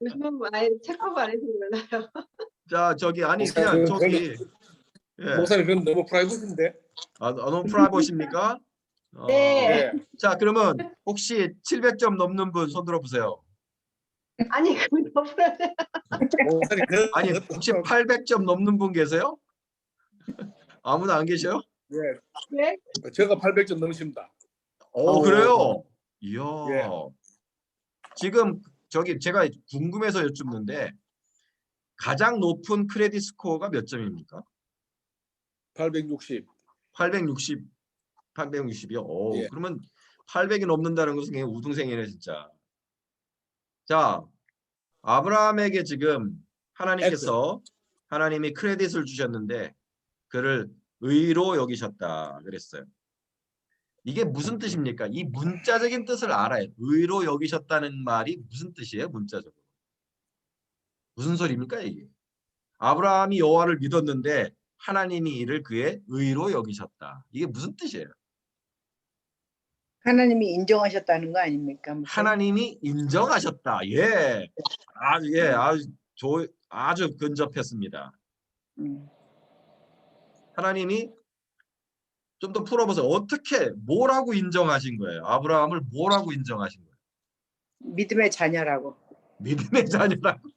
요즘은 아예 체크업 안 해서 몰라요. 자, 저기 아니 목사님, 그냥 그건 저기 예. 목사님 그건 너무 프라이빗인데. 너무 프라이버십니까? 네. 예. 자, 그러면 혹시 700점 넘는 분 손 들어 보세요. 아니 그건 너무 목사님 아니, 혹시 800점 넘는 분 계세요? 아무도 안 계셔요? 예. 네? 제가 800점 넘으십니다. 그래요? 이야. 예. 지금 저기 제가 궁금해서 여쭙는데 가장 높은 크레딧 스코어가 몇 점입니까? 860. 860, 860이요? 예. 그러면 800이 넘는다는 것은 그냥 우등생이네, 진짜. 자, 아브라함에게 지금 하나님께서 하나님이 크레딧을 주셨는데 그를 의로 여기셨다 그랬어요. 이게 무슨 뜻입니까? 이 문자적인 뜻을 알아요. 의로 여기셨다는 말이 무슨 뜻이에요? 문자적으로. 무슨 소리입니까 이게? 아브라함이 여호와를 믿었는데 하나님이 이를 그의 의로 여기셨다. 이게 무슨 뜻이에요? 하나님이 인정하셨다는 거 아닙니까? 하나님이 인정하셨다. 예. 아주 근접했습니다. 하나님이 좀 더 풀어보세요. 어떻게 뭐라고 인정하신 거예요? 아브라함을 뭐라고 인정하신 거예요? 믿음의 자녀라고. 믿음의 자녀라고.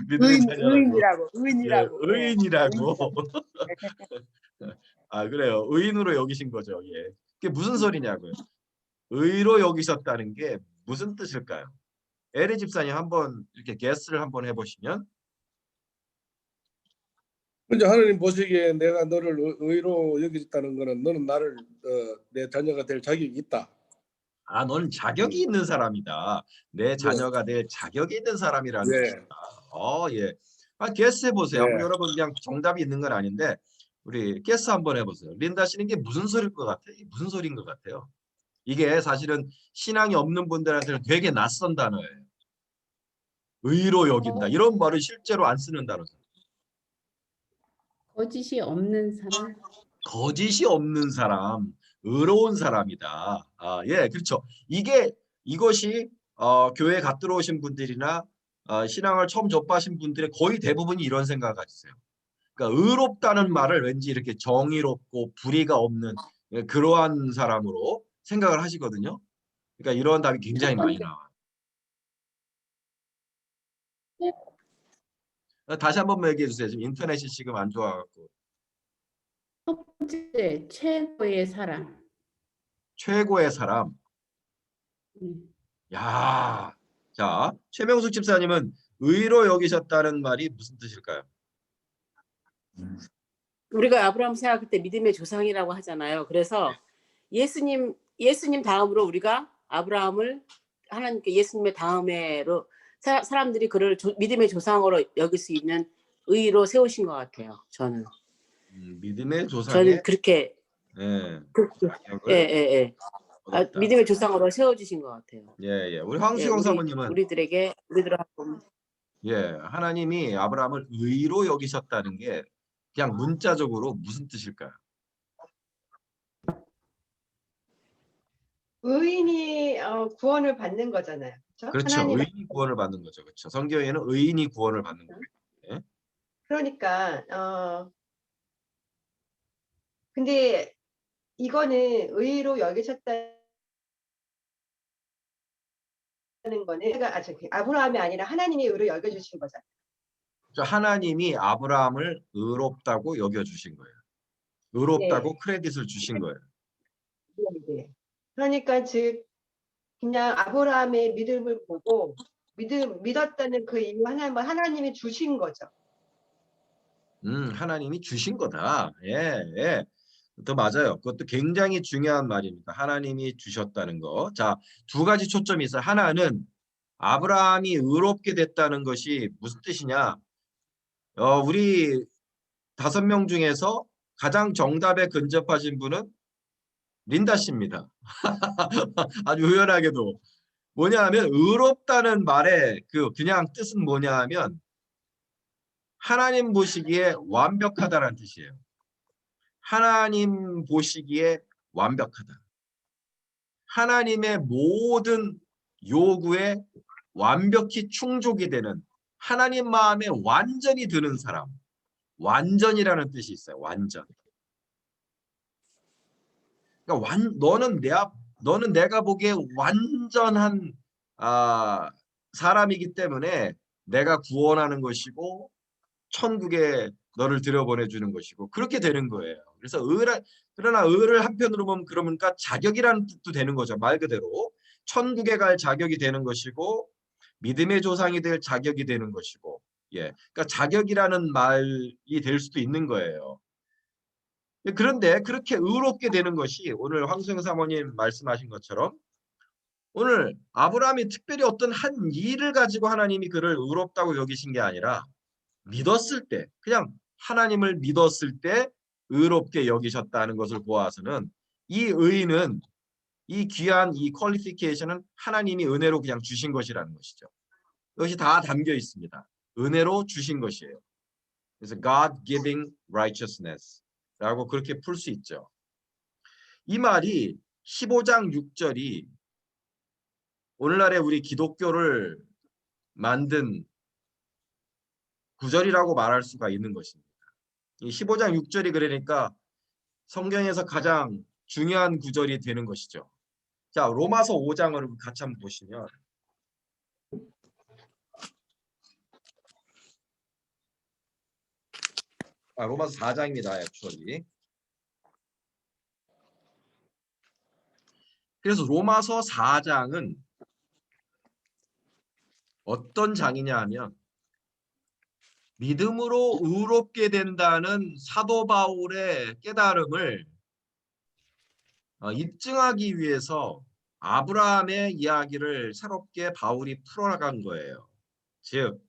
믿음의 자녀라고. 의인이라고. 의인이라고. 그래요. 의인으로 여기신 거죠. 예. 그게 무슨 소리냐고요. 의로 여기셨다는 게 무슨 뜻일까요? 에리 집사님 한번 이렇게 게스를 한번 해보시면. 이제 하나님 보시기에 내가 너를 의로 여기셨다는 거는 너는 나를 내 자녀가 될 자격이 있다. 너는 자격이 있는 사람이다. 내 자녀가 될 자격이 있는 사람이라는 예. 뜻이다. 예. 게스 해보세요. 예. 여러분 그냥 정답이 있는 건 아닌데 우리 게스 한번 해보세요. 린다 씨는 이게 무슨 소리일 것 같아요? 무슨 소리인 것 같아요? 이게 사실은 신앙이 없는 분들한테는 되게 낯선 단어예요. 의로 여긴다. 이런 말을 실제로 안 쓰는 단어죠. 거짓이 없는 사람. 거짓이 없는 사람, 의로운 사람이다. 예, 그렇죠. 이것이 교회 갓 들어오신 분들이나 신앙을 처음 접하신 분들의 거의 대부분이 이런 생각을 가지세요. 그러니까 의롭다는 말을 왠지 이렇게 정의롭고 불의가 없는 그러한 사람으로 생각을 하시거든요. 그러니까 이런 답이 굉장히 많이 나와요. 다시 한 번만 얘기해 주세요. 지금 인터넷이 지금 안 좋아갖고. 첫 번째, 최고의 사람. 최고의 사람. 야, 자, 최명숙 집사님은 의로 여기셨다는 말이 무슨 뜻일까요? 우리가 아브라함 생각할 때 믿음의 조상이라고 하잖아요. 그래서 예수님 다음으로 우리가 아브라함을 하나님께 예수님의 다음에로 사람들이 그를 믿음의 조상으로 여길 수 있는 의로 세우신 것 같아요. 저는. 믿음의 조상에 저는 그렇게 자격을 얻었다. 믿음의 조상으로 세워주신 것 같아요. 예. 우리 황수경 사모님은 우리들하고 하나님이 아브라함을 의로 여기셨다는 게 그냥 문자적으로 무슨 뜻일까요? 의인이 구원을 받는 거잖아요. 그렇죠. 의인이 구원을 받는 거죠. 그렇죠. 성경에는 의인이 구원을 받는 거예요. 예? 그러니까 근데 이거는 의로 여기셨다는 거는 아브라함이 아니라 하나님이 의로 여겨주신 거잖아요. 하나님이 아브라함을 의롭다고 여겨주신 거예요. 의롭다고 크레딧을 주신 거예요. 네. 그러니까 즉 그냥 아브라함의 믿음을 보고 믿었다는 그 이유 하나님이 주신 거죠. 하나님이 주신 거다. 예. 또 맞아요. 그것도 굉장히 중요한 말입니다. 하나님이 주셨다는 거. 자, 두 가지 초점이 있어요. 하나는 아브라함이 의롭게 됐다는 것이 무슨 뜻이냐? 우리 5명 중에서 가장 정답에 근접하신 분은 린다 씨입니다. 아주 의연하게도. 뭐냐 하면 의롭다는 말의 그냥 뜻은 뭐냐 하면 하나님 보시기에 완벽하다는 뜻이에요. 하나님 보시기에 완벽하다. 하나님의 모든 요구에 완벽히 충족이 되는 하나님 마음에 완전히 드는 사람. 완전이라는 뜻이 있어요. 완전. 그러니까 너는 내가 보기에 완전한 사람이기 때문에 내가 구원하는 것이고 천국에 너를 들여보내주는 것이고 그렇게 되는 거예요. 그래서 그러나 의를 한편으로 보면 그러니까 자격이라는 뜻도 되는 거죠. 말 그대로 천국에 갈 자격이 되는 것이고 믿음의 조상이 될 자격이 되는 것이고, 예, 그러니까 자격이라는 말이 될 수도 있는 거예요. 그런데 그렇게 의롭게 되는 것이 오늘 황수영 사모님 말씀하신 것처럼 오늘 아브라함이 특별히 어떤 한 일을 가지고 하나님이 그를 의롭다고 여기신 게 아니라 믿었을 때, 그냥 하나님을 믿었을 때 의롭게 여기셨다는 것을 보아서는 이 의는 이 귀한 이 퀄리피케이션은 하나님이 은혜로 그냥 주신 것이라는 것이죠. 이것이 다 담겨 있습니다. 은혜로 주신 것이에요. 그래서 God giving righteousness 라고 그렇게 풀 수 있죠. 이 말이 15장 6절이 오늘날의 우리 기독교를 만든 구절이라고 말할 수가 있는 것입니다. 이 15장 6절이 그러니까 성경에서 가장 중요한 구절이 되는 것이죠. 자, 로마서 5장을 같이 한번 보시면 로마서 4장입니다. 액추얼리. 그래서 로마서 4장은 어떤 장이냐 하면 믿음으로 의롭게 된다는 사도 바울의 깨달음을 입증하기 위해서 아브라함의 이야기를 새롭게 바울이 풀어나간 거예요. 즉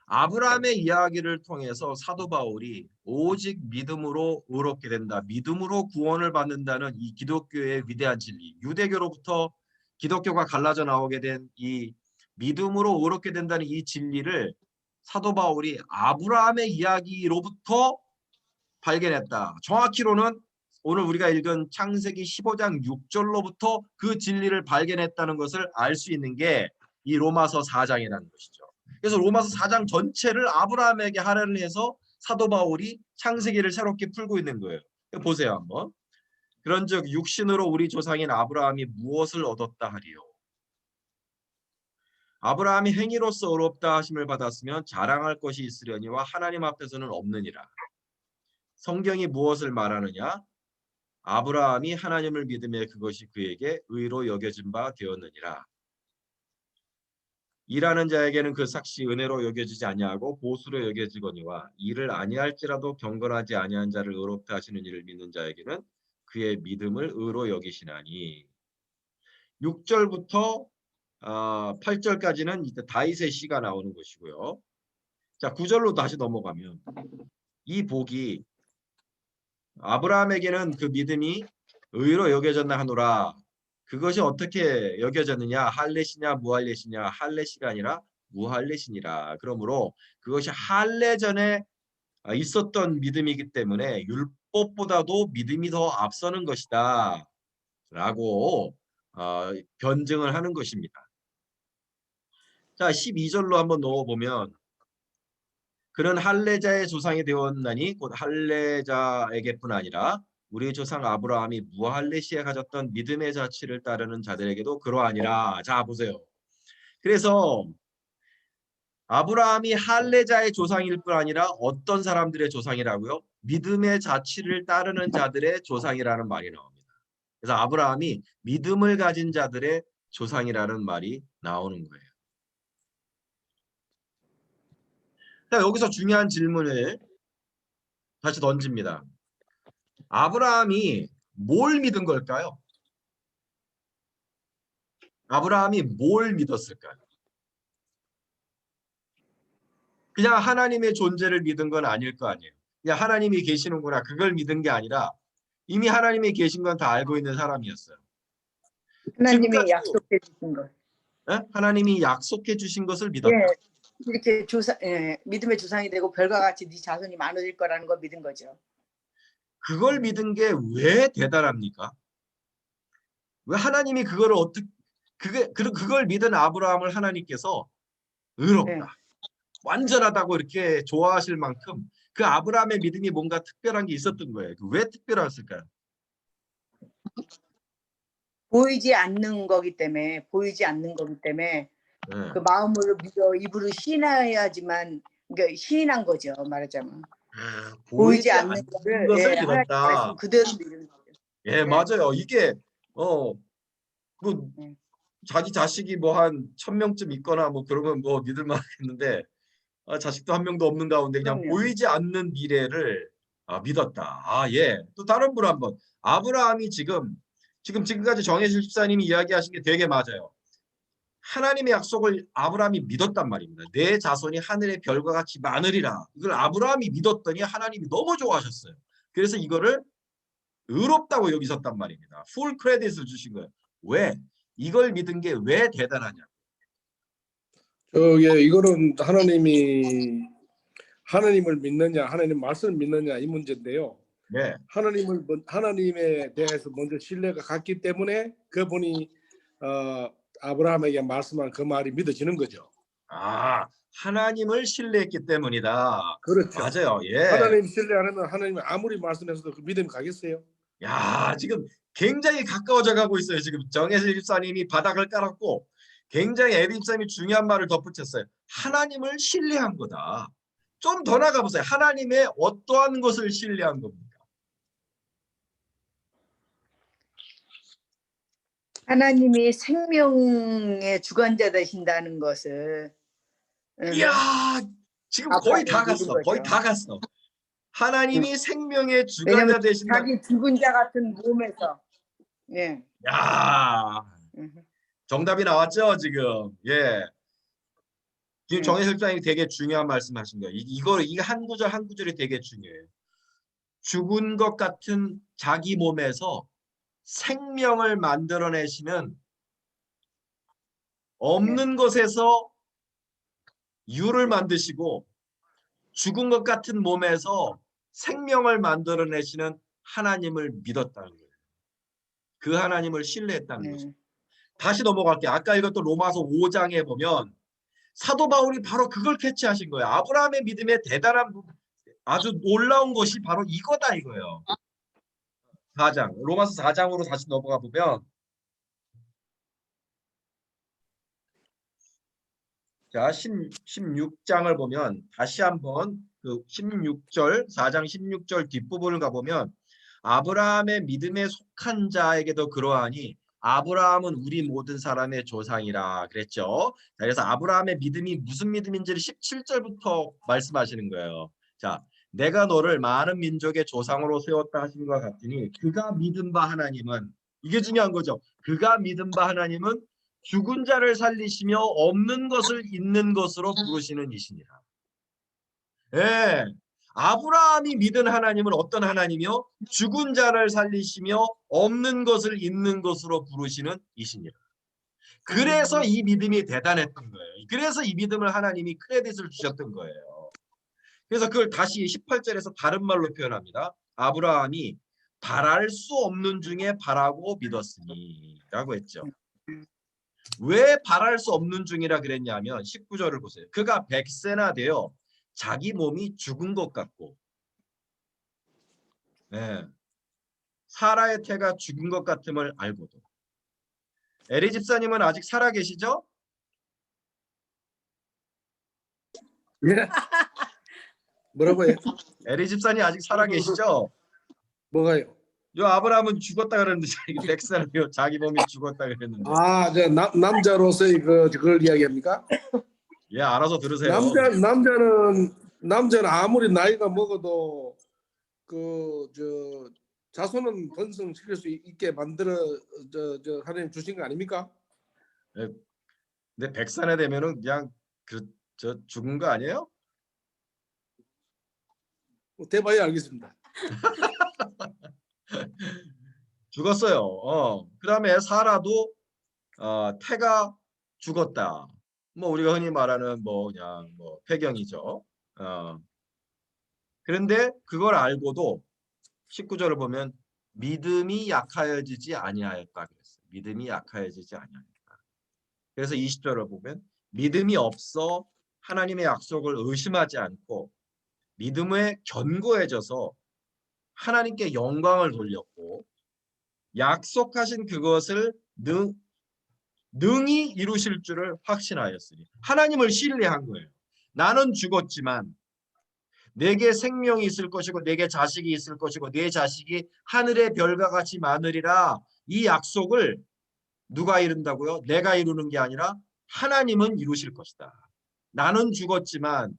아브라함의 이야기를 통해서 사도 바울이 오직 믿음으로 의롭게 된다. 믿음으로 구원을 받는다는 이 기독교의 위대한 진리. 유대교로부터 기독교가 갈라져 나오게 된 이 믿음으로 의롭게 된다는 이 진리를 사도 바울이 아브라함의 이야기로부터 발견했다. 정확히로는 오늘 우리가 읽은 창세기 15장 6절로부터 그 진리를 발견했다는 것을 알 수 있는 게 이 로마서 4장이라는 것이죠. 그래서 로마서 4장 전체를 아브라함에게 할애를 해서 사도 바울이 창세기를 새롭게 풀고 있는 거예요. 보세요 한번. 그런즉 육신으로 우리 조상인 아브라함이 무엇을 얻었다 하리요. 아브라함이 행위로서 의롭다 하심을 받았으면 자랑할 것이 있으려니와 하나님 앞에서는 없느니라. 성경이 무엇을 말하느냐? 아브라함이 하나님을 믿음에 그것이 그에게 의로 여겨진 바 되었느니라. 일하는 자에게는 그 삭시 은혜로 여겨지지 아니하고 보수로 여겨지거니와 일을 아니할지라도 경건하지 아니한 자를 의롭다 하시는 이를 믿는 자에게는 그의 믿음을 의로 여기시나니. 6절부터 8절까지는 이때 다윗의 시가 나오는 것이고요. 자, 9절로 다시 넘어가면 이 복이 아브라함에게는 그 믿음이 의로 여겨졌나 하노라. 그것이 어떻게 여겨졌느냐? 할례시냐 무할례시냐? 할례시가 아니라 무할례시니라. 그러므로 그것이 할례 전에 있었던 믿음이기 때문에 율법보다도 믿음이 더 앞서는 것이다 라고 변증을 하는 것입니다. 자, 12절로 한번 넣어보면 그는 할례자의 조상이 되었나니 곧 할례자에게뿐 아니라 우리 조상 아브라함이 무할례시에 가졌던 믿음의 자취를 따르는 자들에게도 그러하니라. 자, 보세요. 그래서 아브라함이 할례자의 조상일 뿐 아니라 어떤 사람들의 조상이라고요? 믿음의 자취를 따르는 자들의 조상이라는 말이 나옵니다. 그래서 아브라함이 믿음을 가진 자들의 조상이라는 말이 나오는 거예요. 자, 여기서 중요한 질문을 다시 던집니다. 아브라함이 뭘 믿은 걸까요? 아브라함이 뭘 믿었을까요? 그냥 하나님의 존재를 믿은 건 아닐 거 아니에요. 그냥 하나님이 계시는구나 그걸 믿은 게 아니라 이미 하나님이 계신 건 다 알고 있는 사람이었어요. 하나님이 지금까지도, 약속해 주신 것. 하나님이 약속해 주신 것을 믿었다. 예, 이렇게 믿음의 조상이 되고 별과 같이 네 자손이 많아질 거라는 걸 믿은 거죠. 그걸 믿은 게 왜 대단합니까? 왜 하나님이 그거를 그걸 믿은 아브라함을 하나님께서 의롭다, 네. 완전하다고 이렇게 좋아하실 만큼 그 아브라함의 믿음이 뭔가 특별한 게 있었던 거예요. 왜 특별했을까요? 보이지 않는 거기 때문에 네. 그 마음으로 믿어 입으로 시인해야지만 그러니까 시인한 거죠. 말하자면 보이지 않는 거를 것을 하나님 믿었다. 말씀 그대로 믿는 거죠. 예, 맞아요. 이게 뭐 네. 자기 자식이 뭐 한 1000명쯤 있거나 뭐 그러면 뭐 믿을 만하겠는데 자식도 한 명도 없는 가운데 그냥 그럼요. 보이지 않는 미래를 믿었다. 예. 또 다른 분 한번. 아브라함이 지금까지 정혜실 집사님이 이야기하신 게 되게 맞아요. 하나님의 약속을 아브라함이 믿었단 말입니다. 내 자손이 하늘의 별과 같이 많으리라. 이걸 아브라함이 믿었더니 하나님이 너무 좋아하셨어요. 그래서 이거를 의롭다고 여기셨단 말입니다. 풀 크레딧을 주신 거예요. 왜? 이걸 믿은 게 왜 대단하냐? 이거는 하나님을 믿느냐, 하나님 말씀을 믿느냐 이 문제인데요. 네. 하나님에 대해서 먼저 신뢰가 갔기 때문에 그분이 아브라함에게 말씀한 그 말이 믿어지는 거죠. 하나님을 신뢰했기 때문이다. 그렇죠. 맞아요. 예. 하나님 신뢰 안 하면 하나님이 아무리 말씀해서도 그 믿음이 가겠어요? 야, 지금 굉장히 가까워져 가고 있어요. 지금 정혜슬 집사님이 바닥을 깔았고 굉장히 에디 집사님이 중요한 말을 덧붙였어요. 하나님을 신뢰한 거다. 좀 더 나가 보세요. 하나님의 어떠한 것을 신뢰한 겁니까? 하나님이 생명의 주관자 되신다는 것을 이야, 지금 거의 다 믿은 갔어. 거죠. 거의 다 갔어. 하나님이 생명의 주관자 왜냐면 되신다. 자기 죽은 자 같은 몸에서 야, 정답이 나왔죠, 지금. 예. 지금 정혜슬 장님이 되게 중요한 말씀하신 거예요. 이게 한 구절 한 구절이 되게 중요해요. 죽은 것 같은 자기 몸에서 생명을 만들어내시는, 없는 것에서 유를 만드시고 죽은 것 같은 몸에서 생명을 만들어내시는 하나님을 믿었다는 거예요. 그 하나님을 신뢰했다는 거죠. 다시 넘어갈게요. 아까 읽었던 로마서 5장에 보면 사도 바울이 바로 그걸 캐치하신 거예요. 아브라함의 믿음의 대단한 아주 놀라운 것이 바로 이거다 이거예요. 4장, 로마서 4장으로 다시 넘어가 보면 자, 16장을 보면 다시 한번 그 16절, 4장 16절 뒷부분을 가보면 아브라함의 믿음에 속한 자에게도 그러하니 아브라함은 우리 모든 사람의 조상이라 그랬죠. 자, 그래서 아브라함의 믿음이 무슨 믿음인지를 17절부터 말씀하시는 거예요. 자, 내가 너를 많은 민족의 조상으로 세웠다 하신 것 같으니 그가 믿은 바 하나님은, 이게 중요한 거죠. 그가 믿은 바 하나님은 죽은 자를 살리시며 없는 것을 있는 것으로 부르시는 이시니라. 예. 아브라함이 믿은 하나님은 어떤 하나님이요? 죽은 자를 살리시며 없는 것을 있는 것으로 부르시는 이시니라. 그래서 이 믿음이 대단했던 거예요. 그래서 이 믿음을 하나님이 크레딧을 주셨던 거예요. 그래서 그걸 다시 18절에서 다른 말로 표현합니다. 아브라함이 바랄 수 없는 중에 바라고 믿었으니 라고 했죠. 왜 바랄 수 없는 중이라 그랬냐면 19절을 보세요. 그가 100세나 되어 자기 몸이 죽은 것 같고 사라의 태가 죽은 것 같음을 알고도. 에리 집사님은 아직 살아 계시죠? 예. 뭐라고요? 에리 집사님 아직 살아 계시죠? 뭐가요? 요 아브라함은 죽었다 그랬는데 100세나 되어 자기 몸이 죽었다 그랬는데. 저 남자로서의 그걸 이야기합니까? 예, 알아서 들으세요. 남자는 아무리 나이가 먹어도 자손은 번성시킬 수 있게 만들어 하나님 주신 거 아닙니까? 근데 100세나 되면은 그냥 죽은 거 아니에요? 대봐야 알겠습니다. 죽었어요. 그다음에 사라도 태가 죽었다. 뭐 우리가 흔히 말하는 그냥 폐경이죠. 그런데 그걸 알고도 19절을 보면 믿음이 약하여지지 아니하였다 그랬어요. 믿음이 약하여지지 아니하였다. 그래서 20절을 보면 믿음이 없어 하나님의 약속을 의심하지 않고 믿음에 견고해져서 하나님께 영광을 돌렸고 약속하신 그것을 능히 이루실 줄을 확신하였으니 하나님을 신뢰한 거예요. 나는 죽었지만 내게 생명이 있을 것이고 내게 자식이 있을 것이고 내 자식이 하늘의 별과 같이 많으리라. 이 약속을 누가 이룬다고요? 내가 이루는 게 아니라 하나님은 이루실 것이다. 나는 죽었지만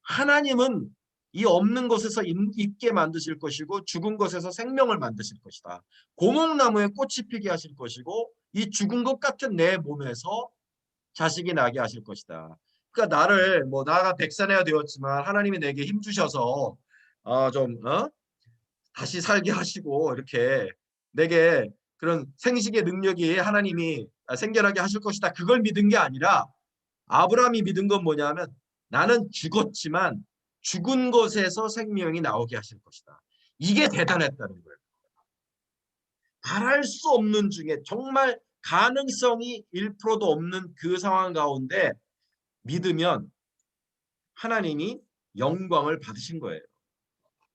하나님은 이 없는 것에서 있게 만드실 것이고 죽은 것에서 생명을 만드실 것이다. 고목나무에 꽃이 피게 하실 것이고 이 죽은 것 같은 내 몸에서 자식이 나게 하실 것이다. 그러니까 나가 백사내가 되었지만 하나님이 내게 힘 주셔서 다시 살게 하시고 이렇게 내게 그런 생식의 능력이 하나님이 생겨나게 하실 것이다. 그걸 믿은 게 아니라 아브라함이 믿은 건 뭐냐면 나는 죽었지만 죽은 것에서 생명이 나오게 하실 것이다. 이게 대단했다는 거예요. 바랄 수 없는 중에 정말 가능성이 1%도 없는 그 상황 가운데 믿으면 하나님이 영광을 받으신 거예요.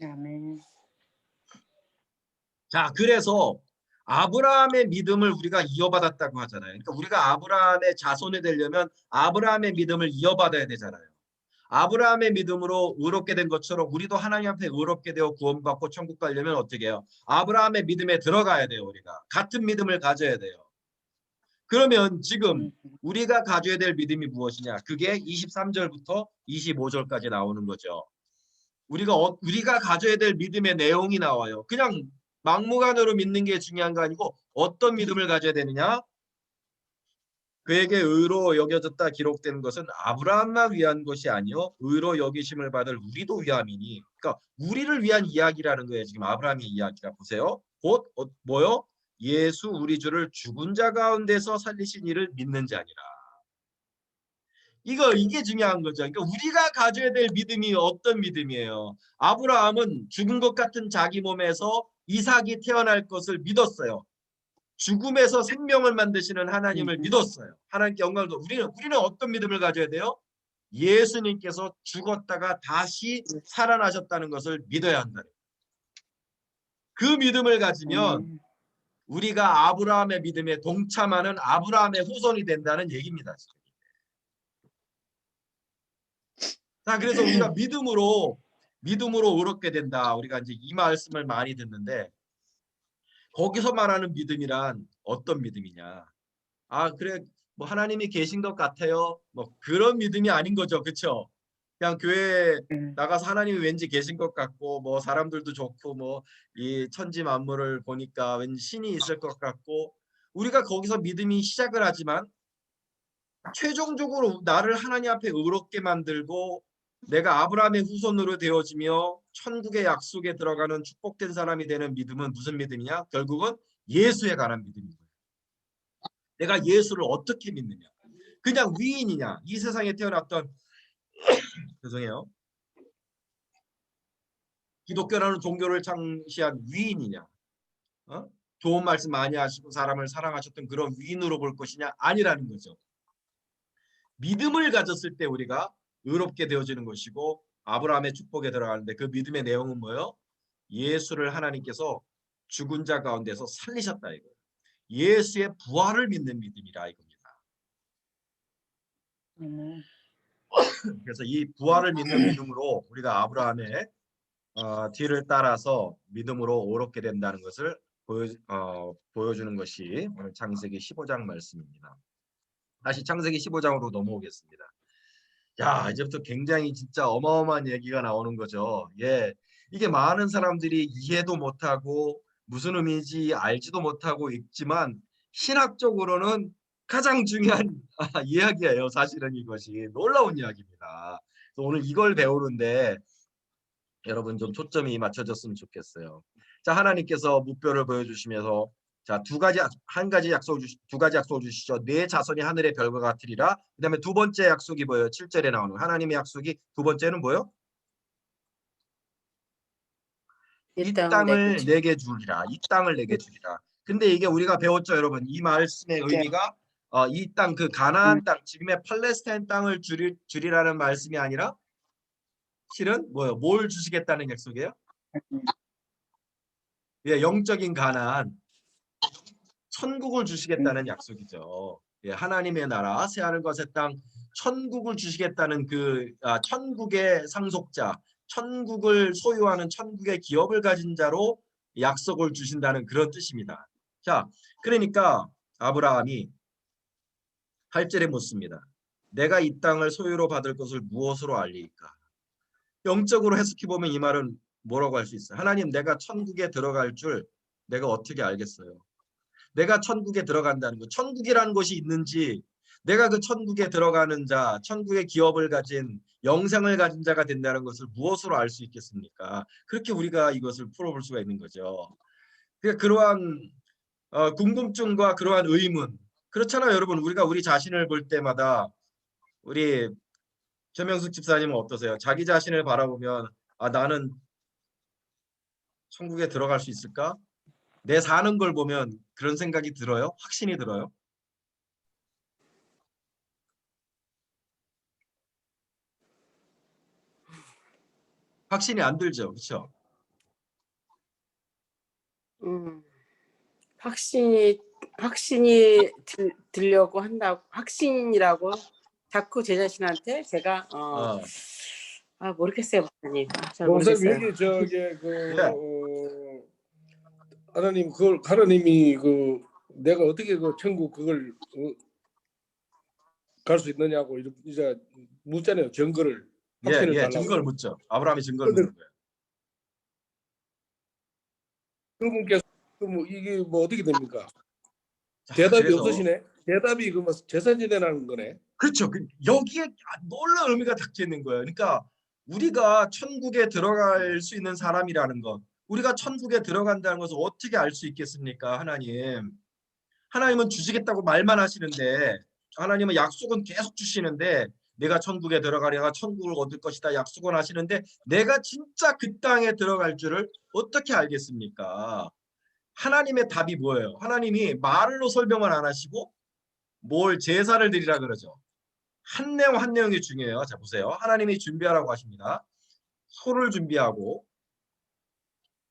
아멘. 자, 그래서 아브라함의 믿음을 우리가 이어받았다고 하잖아요. 그러니까 우리가 아브라함의 자손이 되려면 아브라함의 믿음을 이어받아야 되잖아요. 아브라함의 믿음으로 의롭게 된 것처럼 우리도 하나님 앞에 의롭게 되어 구원받고 천국 가려면 어떻게 해요? 아브라함의 믿음에 들어가야 돼요. 우리가 같은 믿음을 가져야 돼요. 그러면 지금 우리가 가져야 될 믿음이 무엇이냐? 그게 23절부터 25절까지 나오는 거죠. 우리가 가져야 될 믿음의 내용이 나와요. 그냥 막무가내로 믿는 게 중요한 거 아니고 어떤 믿음을 가져야 되느냐? 그에게 의로 여겨졌다 기록된 것은 아브라함만 위한 것이 아니요 의로 여기심을 받을 우리도 위함이니. 그러니까 우리를 위한 이야기라는 거예요. 지금 아브라함의 이야기가. 보세요. 곧 뭐요? 예수 우리 주를 죽은 자 가운데서 살리신 이를 믿는 자니라. 이게 중요한 거죠. 그러니까 우리가 가져야 될 믿음이 어떤 믿음이에요? 아브라함은 죽은 것 같은 자기 몸에서 이삭이 태어날 것을 믿었어요. 죽음에서 생명을 만드시는 하나님을 믿었어요. 하나님께 영광을 우리는 어떤 믿음을 가져야 돼요? 예수님께서 죽었다가 다시 살아나셨다는 것을 믿어야 한다. 그 믿음을 가지면 우리가 아브라함의 믿음에 동참하는 아브라함의 후손이 된다는 얘기입니다. 자, 그래서 우리가 믿음으로 의롭게 된다. 우리가 이제 이 말씀을 많이 듣는데 거기서 말하는 믿음이란 어떤 믿음이냐? 그래, 뭐 하나님이 계신 것 같아요. 뭐 그런 믿음이 아닌 거죠, 그렇죠? 그냥 교회 나가서 하나님이 왠지 계신 것 같고, 뭐 사람들도 좋고, 뭐 이 천지 만물을 보니까 왠지 신이 있을 것 같고, 우리가 거기서 믿음이 시작을 하지만 최종적으로 나를 하나님 앞에 의롭게 만들고 내가 아브라함의 후손으로 되어지며 천국의 약속에 들어가는 축복된 사람이 되는 믿음은 무슨 믿음이냐? 결국은 예수에 관한 믿음인 거예요. 내가 예수를 어떻게 믿느냐? 그냥 위인이냐? 이 세상에 태어났던 죄송해요. 기독교라는 종교를 창시한 위인이냐? 좋은 말씀 많이 하시고 사람을 사랑하셨던 그런 위인으로 볼 것이냐? 아니라는 거죠. 믿음을 가졌을 때 우리가 의롭게 되어지는 것이고 아브라함의 축복에 들어가는데 그 믿음의 내용은 뭐예요? 예수를 하나님께서 죽은 자 가운데서 살리셨다 이거예요. 예수의 부활을 믿는 믿음이라 이겁니다. 그래서 이 부활을 믿는 믿음으로 우리가 아브라함의 뒤를 따라서 믿음으로 의롭게 된다는 것을 보여주는 것이 오늘 창세기 15장 말씀입니다. 다시 창세기 15장으로 넘어오겠습니다. 야, 이제부터 굉장히 진짜 어마어마한 얘기가 나오는 거죠. 예, 이게 많은 사람들이 이해도 못하고 무슨 의미인지 알지도 못하고 있지만 신학적으로는 가장 중요한 이야기예요. 사실은 이것이 놀라운 이야기입니다. 그래서 오늘 이걸 배우는데 여러분 좀 초점이 맞춰졌으면 좋겠어요. 자, 하나님께서 무뼈를 보여주시면서 자, 두 가지 약속을 주시죠. 네 자손이 하늘의 별과 같으리라. 그다음에 두 번째 약속이 뭐예요? 7절에 나오는 하나님의 약속이 두 번째는 뭐예요? 이 땅을 내게 주리라. 이 땅을 내게 주리라. 근데 이게 우리가 배웠죠, 여러분. 이 말씀의 의미가 이 땅, 그 가나안 땅, 지금의 팔레스타인 땅을 주리라는 말씀이 아니라 실은 뭐요? 뭘 주시겠다는 약속이에요? 예, 영적인 가나안, 천국을 주시겠다는 약속이죠. 예, 하나님의 나라, 새하늘과 새 땅, 천국을 주시겠다는 천국의 상속자, 천국을 소유하는 천국의 기업을 가진 자로 약속을 주신다는 그런 뜻입니다. 자, 그러니까 아브라함이 8절에 묻습니다. 내가 이 땅을 소유로 받을 것을 무엇으로 알리까? 영적으로 해석해 보면 이 말은 뭐라고 할 수 있어요? 하나님, 내가 천국에 들어갈 줄 내가 어떻게 알겠어요? 내가 천국에 들어간다는 거, 천국이라는 것이 있는지, 내가 그 천국에 들어가는 자, 천국의 기업을 가진 영생을 가진 자가 된다는 것을 무엇으로 알 수 있겠습니까? 그렇게 우리가 이것을 풀어볼 수가 있는 거죠. 그러니까 그러한 궁금증과 그러한 의문, 그렇잖아요, 여러분. 우리가 우리 자신을 볼 때마다 우리 최명숙 집사님은 어떠세요? 자기 자신을 바라보면 나는 천국에 들어갈 수 있을까? 내 사는 걸 보면 그런 생각이 들어요? 확신이 들어요? 확신이 안 들죠, 그렇죠? 확신이 들려고 한다고, 확신이라고 자꾸 제 자신한테 제가 모르겠어요, 목사님. 잘 목사님 모르겠어요. 여기 저기 예. 하나님이 내가 어떻게 그 천국 그걸 갈 수 있느냐고 이제 묻잖아요. 증거를, 확신을 예, 달라고. 증거를 묻죠. 아브라함이 증거를 근데 묻는 거예요. 그분께서 이게 뭐 어떻게 됩니까? 자, 대답이 그래서 없으시네. 대답이 뭐 재산 지내라는 거네. 그렇죠. 여기에 놀라운 의미가 담겨 있는 거예요. 그러니까 우리가 천국에 들어갈 수 있는 사람이라는 것, 우리가 천국에 들어간다는 것을 어떻게 알 수 있겠습니까? 하나님은 주시겠다고 말만 하시는데, 하나님은 약속은 계속 주시는데, 내가 천국에 들어가려가 천국을 얻을 것이다 약속은 하시는데, 내가 진짜 그 땅에 들어갈 줄을 어떻게 알겠습니까? 하나님의 답이 뭐예요? 하나님이 말로 설명을 안 하시고 뭘 제사를 드리라 그러죠. 한 내용 한 내용이 중요해요. 자, 보세요. 하나님이 준비하라고 하십니다. 소를 준비하고,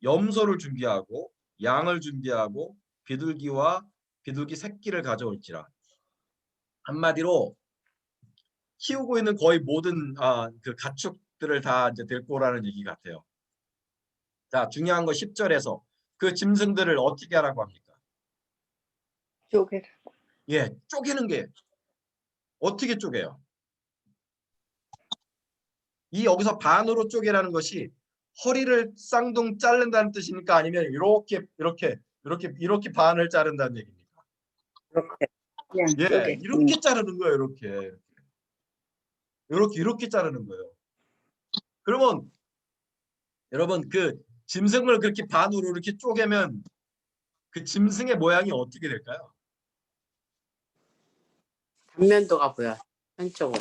염소를 준비하고, 양을 준비하고, 비둘기와 비둘기 새끼를 가져올지라. 한마디로 키우고 있는 거의 모든 그 가축들을 다 이제 데리고 오라는 얘기 같아요. 자, 중요한 거 10절에서 그 짐승들을 어떻게 하라고 합니까? 쪼개라. 예, 쪼개는 게 어떻게 쪼개요? 이 여기서 반으로 쪼개라는 것이 허리를 쌍둥 자른다는 뜻입니까? 아니면 이렇게 반을 자른다는 얘기입니까? 이렇게 그냥 예, 쪼개. 이렇게 자르는 거예요. 이렇게 자르는 거예요. 그러면 여러분 그 짐승을 그렇게 반으로 이렇게 쪼개면 그 짐승의 모양이 어떻게 될까요? 단면도가 보여. 한쪽으로.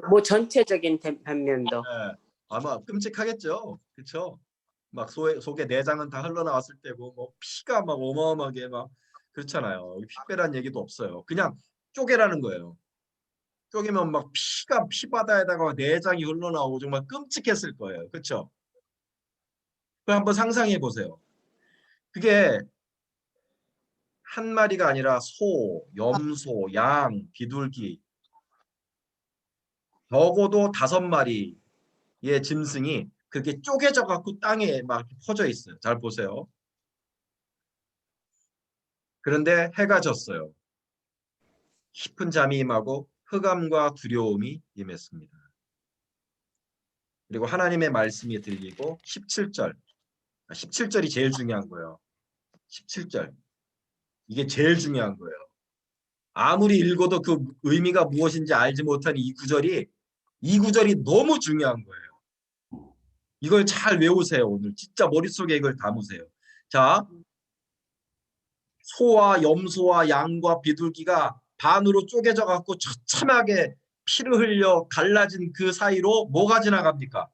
뭐 전체적인 단면도. 예, 아마 끔찍하겠죠. 그렇죠? 막 속에 내장은 다 흘러나왔을 때고 뭐 피가 막 어마어마하게 막 그렇잖아요. 피빼란 얘기도 없어요. 그냥 쪼개라는 거예요. 쪼개면 막 피바다에다가 내장이 흘러나오고 정말 끔찍했을 거예요. 그렇죠? 그 한번 상상해 보세요. 그게 한 마리가 아니라 소, 염소, 양, 비둘기 적어도 5마리의 짐승이 그렇게 쪼개져 갖고 땅에 막 퍼져 있어요. 잘 보세요. 그런데 해가 졌어요. 깊은 잠이 임하고 흑암과 두려움이 임했습니다. 그리고 하나님의 말씀이 들리고 17절이 제일 중요한 거예요. 17절. 이게 제일 중요한 거예요. 아무리 읽어도 그 의미가 무엇인지 알지 못한 이 구절이 너무 중요한 거예요. 이걸 잘 외우세요. 오늘 진짜 머릿속에 이걸 담으세요. 자, 소와 염소와 양과 비둘기가 반으로 쪼개져 갖고 처참하게 피를 흘려 갈라진 그 사이로 뭐가 지나갑니까?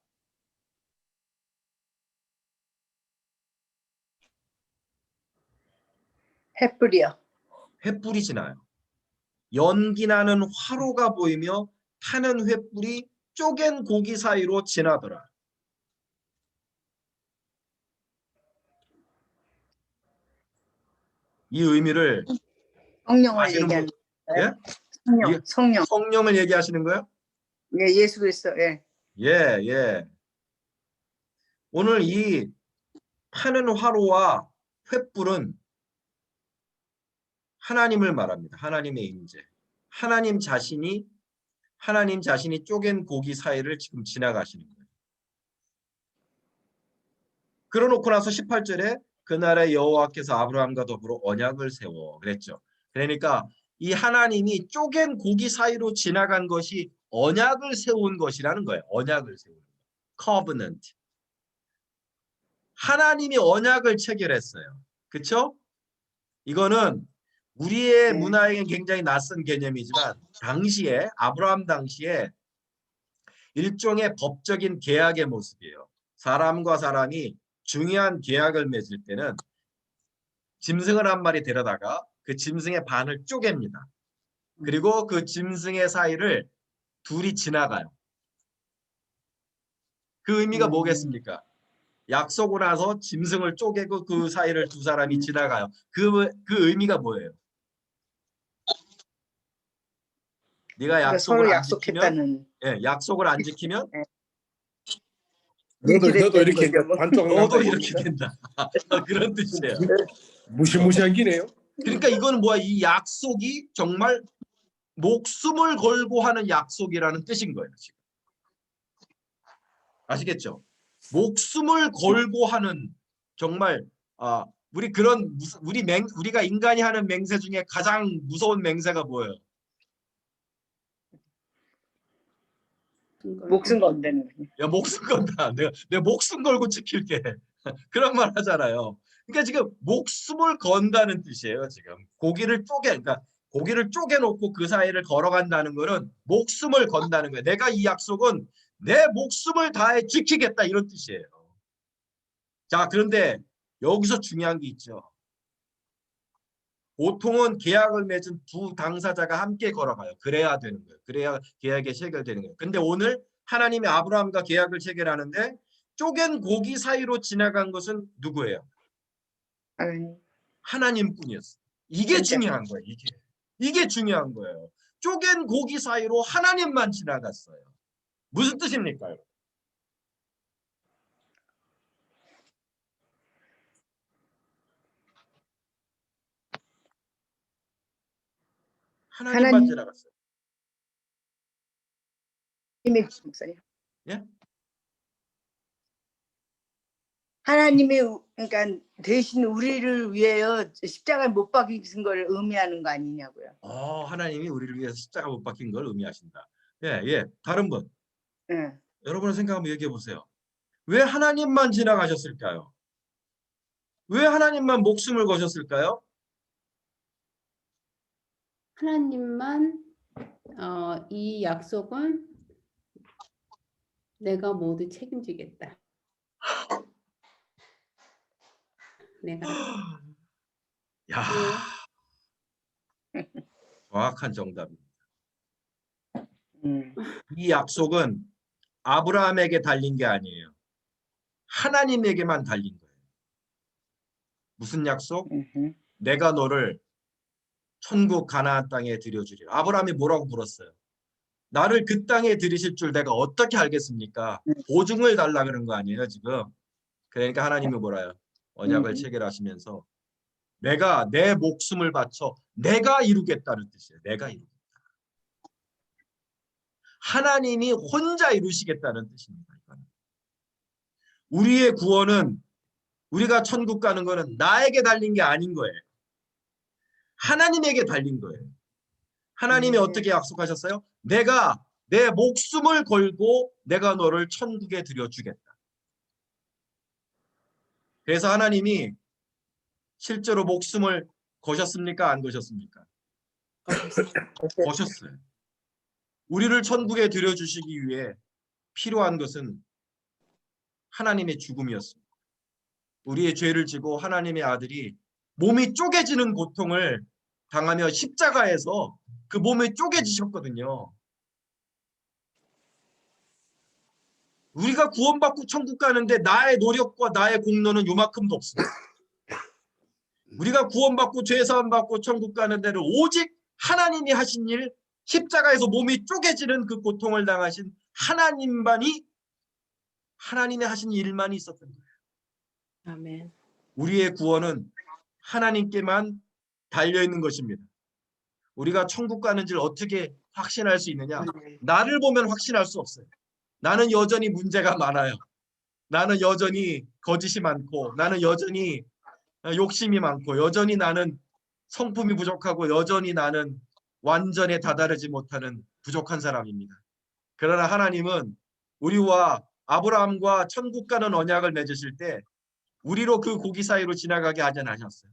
햇불이요. 횃불이 지나요. 연기 나는 화로가 보이며 타는 횃불이 쪼갠 고기 사이로 지나더라. 이 의미를 성령을 아시는 분, 얘기하는 거예요? 예? 성령, 이게 성령. 성령을 얘기하시는 거예요? 예, 예수 그리스도. 예. 예, 예. 오늘 이 타는 화로와 횃불은 하나님을 말합니다. 하나님의 임재. 하나님 자신이 쪼갠 고기 사이를 지금 지나가시는 거예요. 그러놓고 나서 18절에 그날에 여호와께서 아브라함과 더불어 언약을 세워 그랬죠. 그러니까 이 하나님이 쪼갠 고기 사이로 지나간 것이 언약을 세운 것이라는 거예요. 언약을 세운 거. covenant. 하나님이 언약을 체결했어요. 그렇죠? 이거는 우리의 문화에겐 굉장히 낯선 개념이지만 당시에 아브라함 당시에 일종의 법적인 계약의 모습이에요. 사람과 사람이 중요한 계약을 맺을 때는 짐승을 한 마리 데려다가 그 짐승의 반을 쪼갭니다. 그리고 그 짐승의 사이를 둘이 지나가요. 그 의미가 뭐겠습니까? 약속을 나서 짐승을 쪼개고 그 사이를 두 사람이 지나가요. 그 의미가 뭐예요? 네가 그러니까 약속을 서로 안 지키면, 약속했다는. 예, 약속을 안 지키면 너도 됐다는 이렇게 거죠, 뭐. 반쪽 너도 난다 이렇게 이겁니까? 된다. 그런 뜻이에요. 무시무시한 기네요. 그러니까 이거는 뭐야? 이 약속이 정말 목숨을 걸고 하는 약속이라는 뜻인 거예요. 지금. 아시겠죠? 목숨을 걸고 하는 정말 우리가 인간이 하는 맹세 중에 가장 무서운 맹세가 뭐예요? 목숨 건다는 거예요. 야, 목숨 건다. 내가 목숨 걸고 지킬게. 그런 말 하잖아요. 그러니까 지금 목숨을 건다는 뜻이에요. 지금 그러니까 고기를 쪼개놓고 그 사이를 걸어간다는 거는 목숨을 건다는 거예요. 내가 이 약속은 내 목숨을 다해 지키겠다 이런 뜻이에요. 자, 그런데 여기서 중요한 게 있죠. 보통은 계약을 맺은 두 당사자가 함께 걸어가요. 그래야 되는 거예요. 그래야 계약이 체결되는 거예요. 근데 오늘 하나님이 아브라함과 계약을 체결하는데 쪼갠 고기 사이로 지나간 것은 누구예요? 하나님뿐이었어요. 이게 혼자. 중요한 거예요. 이게 중요한 거예요. 쪼갠 고기 사이로 하나님만 지나갔어요. 무슨 뜻입니까? 하나님만 하나님- 지나갔어요. 하나님의 목사님. 예? 하나님의 그러니까 대신 우리를 위하여 십자가에 못 박히신 걸 의미하는 거 아니냐고요. 하나님이 우리를 위해서 십자가 못 박힌 걸 의미하신다. 예, 예. 다른 분. 예. 여러분의 생각 한번 얘기해 보세요. 왜 하나님만 지나가셨을까요? 왜 하나님만 목숨을 거셨을까요? 하나님만 이 약속은 내가 모두 책임지겠다. 내가 야, 정확한 정답입니다. 이 약속은 아브라함에게 달린 게 아니에요. 하나님에게만 달린 거예요. 무슨 약속? 내가 너를 천국 가나안 땅에 들여주리라. 아브라함이 뭐라고 물었어요? 나를 그 땅에 들이실 줄 내가 어떻게 알겠습니까? 보증을 달라 그런 거 아니에요 지금. 그러니까 하나님이 뭐라요? 언약을 체결하시면서 내가 내 목숨을 바쳐 내가 이루겠다는 뜻이에요. 내가 이루겠다. 하나님이 혼자 이루시겠다는 뜻입니다. 우리의 구원은 우리가 천국 가는 거는 나에게 달린 게 아닌 거예요. 하나님에게 달린 거예요. 하나님이 어떻게 약속하셨어요? 내가 내 목숨을 걸고 내가 너를 천국에 들여주겠다. 그래서 하나님이 실제로 목숨을 거셨습니까? 안 거셨습니까? 거셨어요. 우리를 천국에 들여주시기 위해 필요한 것은 하나님의 죽음이었습니다. 우리의 죄를 지고 하나님의 아들이 몸이 쪼개지는 고통을 당하며 십자가에서 그 몸이 쪼개지셨거든요. 우리가 구원받고 천국 가는데 나의 노력과 나의 공로는 요만큼도 없습니다. 우리가 구원받고 죄사함 받고 천국 가는 데는 오직 하나님이 하신 일, 십자가에서 몸이 쪼개지는 그 고통을 당하신 하나님만이, 하나님의 하신 일만이 있었던 거예요. 아멘. 우리의 구원은 하나님께만 달려있는 것입니다. 우리가 천국 가는지를 어떻게 확신할 수 있느냐? 나를 보면 확신할 수 없어요. 나는 여전히 문제가 많아요. 나는 여전히 거짓이 많고, 나는 여전히 욕심이 많고, 여전히 나는 성품이 부족하고, 여전히 나는 완전에 다다르지 못하는 부족한 사람입니다. 그러나 하나님은 우리와 아브라함과 천국 가는 언약을 맺으실 때 우리로 그 고기 사이로 지나가게 하지 않으셨어요.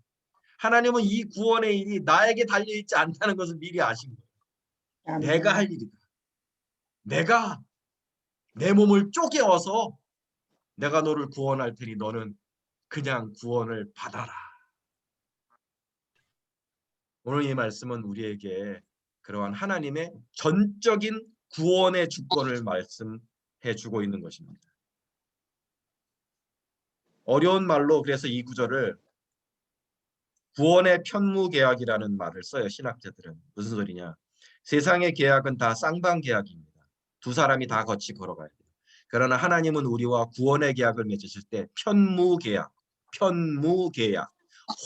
하나님은 이 구원의 일이 나에게 달려있지 않다는 것을 미리 아신 거예요. 아멘. 내가 할 일이다. 내가 내 몸을 쪼개어서 내가 너를 구원할 테니 너는 그냥 구원을 받아라. 오늘 이 말씀은 우리에게 그러한 하나님의 전적인 구원의 주권을 말씀해 주고 있는 것입니다. 어려운 말로 그래서 이 구절을 구원의 편무계약이라는 말을 써요. 신학자들은. 무슨 소리냐? 세상의 계약은 다 쌍방 계약입니다. 두 사람이 다 같이 걸어가야 돼요. 그러나 하나님은 우리와 구원의 계약을 맺으실 때 편무계약, 편무계약,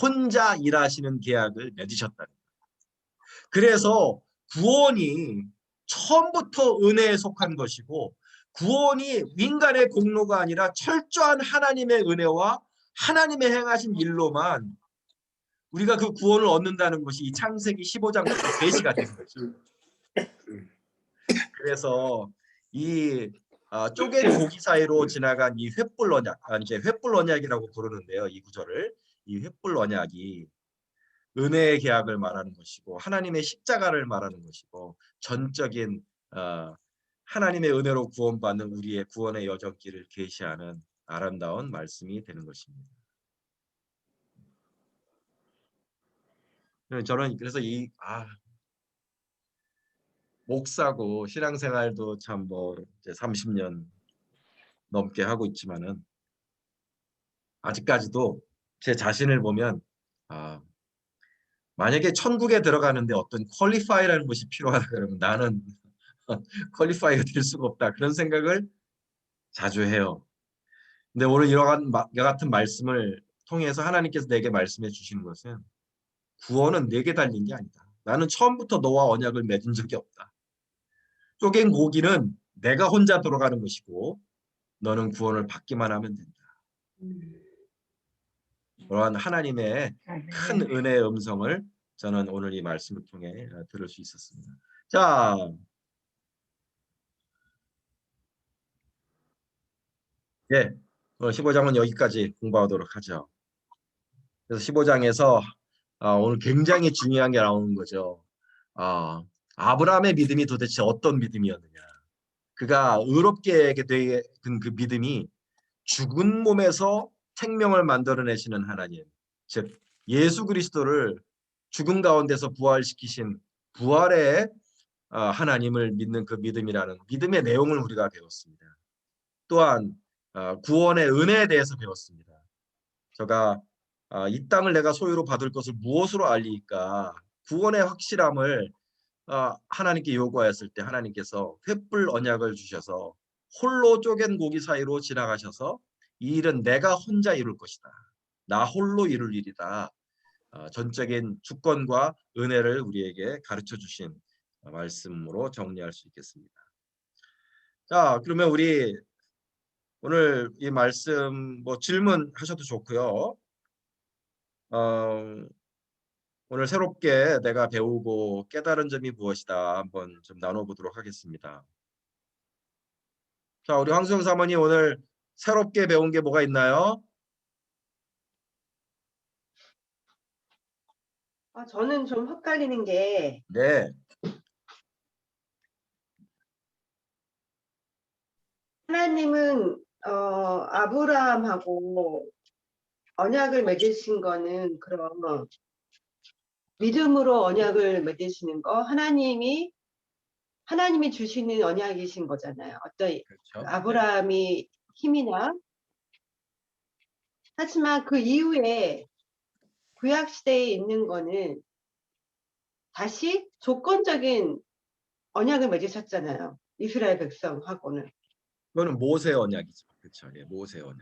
혼자 일하시는 계약을 맺으셨다는 거예요. 그래서 구원이 처음부터 은혜에 속한 것이고, 구원이 인간의 공로가 아니라 철저한 하나님의 은혜와 하나님의 행하신 일로만 우리가 그 구원을 얻는다는 것이 이 창세기 15장부터 계시가 된 거죠. 그래서 이 쪼갠 고기 사이로 지나간 이 횃불 언약, 이제 횃불 언약이라고 부르는데요. 이 구절을, 이 횃불 언약이 은혜의 계약을 말하는 것이고 하나님의 십자가를 말하는 것이고 전적인 하나님의 은혜로 구원받는 우리의 구원의 여정길을 계시하는 아름다운 말씀이 되는 것입니다. 저는 그래서 목사고 신앙생활도 참 이제 30년 넘게 하고 있지만은 아직까지도 제 자신을 보면 만약에 천국에 들어가는데 어떤 퀄리파이라는 것이 필요하다 그러면 나는 퀄리파이가 될 수가 없다, 그런 생각을 자주 해요. 근데 오늘 이러한 같은 말씀을 통해서 하나님께서 내게 말씀해 주시는 것은 구원은 내게 달린 게 아니다. 나는 처음부터 너와 언약을 맺은 적이 없다. 쪼갠 고기는 내가 혼자 들어가는 것이고 너는 구원을 받기만 하면 된다. 그러한 하나님의 큰 은혜의 음성을 저는 오늘 이 말씀을 통해 들을 수 있었습니다. 자, 예, 오늘 15장은 여기까지 공부하도록 하죠. 그래서 15장에서 오늘 굉장히 중요한 게 나오는 거죠. 아브라함의 믿음이 도대체 어떤 믿음이었느냐. 그가 의롭게 된 그 믿음이 죽은 몸에서 생명을 만들어내시는 하나님, 즉 예수 그리스도를 죽음 가운데서 부활시키신 부활의 하나님을 믿는 그 믿음이라는 믿음의 내용을 우리가 배웠습니다. 또한 구원의 은혜에 대해서 배웠습니다. 저가 이 땅을 내가 소유로 받을 것을 무엇으로 알리까? 구원의 확실함을 하나님께 요구하였을 때 하나님께서 횃불 언약을 주셔서 홀로 쪼갠 고기 사이로 지나가셔서 이 일은 내가 혼자 이룰 것이다. 나 홀로 이룰 일이다. 전적인 주권과 은혜를 우리에게 가르쳐 주신 말씀으로 정리할 수 있겠습니다. 자, 그러면 우리 오늘 이 말씀 질문하셔도 좋고요. 오늘 새롭게 내가 배우고 깨달은 점이 무엇이다 한번 좀 나눠보도록 하겠습니다. 자, 우리 황수영 사모님 오늘 새롭게 배운 게 뭐가 있나요? 저는 좀 헷갈리는 게 네. 하나님은 아브라함하고 언약을 맺으신 거는 그럼 믿음으로 언약을 맺으시는 거 하나님이 주시는 언약이신 거잖아요. 어떤 그렇죠. 아브라함이 힘이나 하지만 그 이후에 구약 시대에 있는 거는 다시 조건적인 언약을 맺으셨잖아요. 이스라엘 백성하고는. 그거는 모세 언약이죠. 그렇죠. 예, 모세 언약.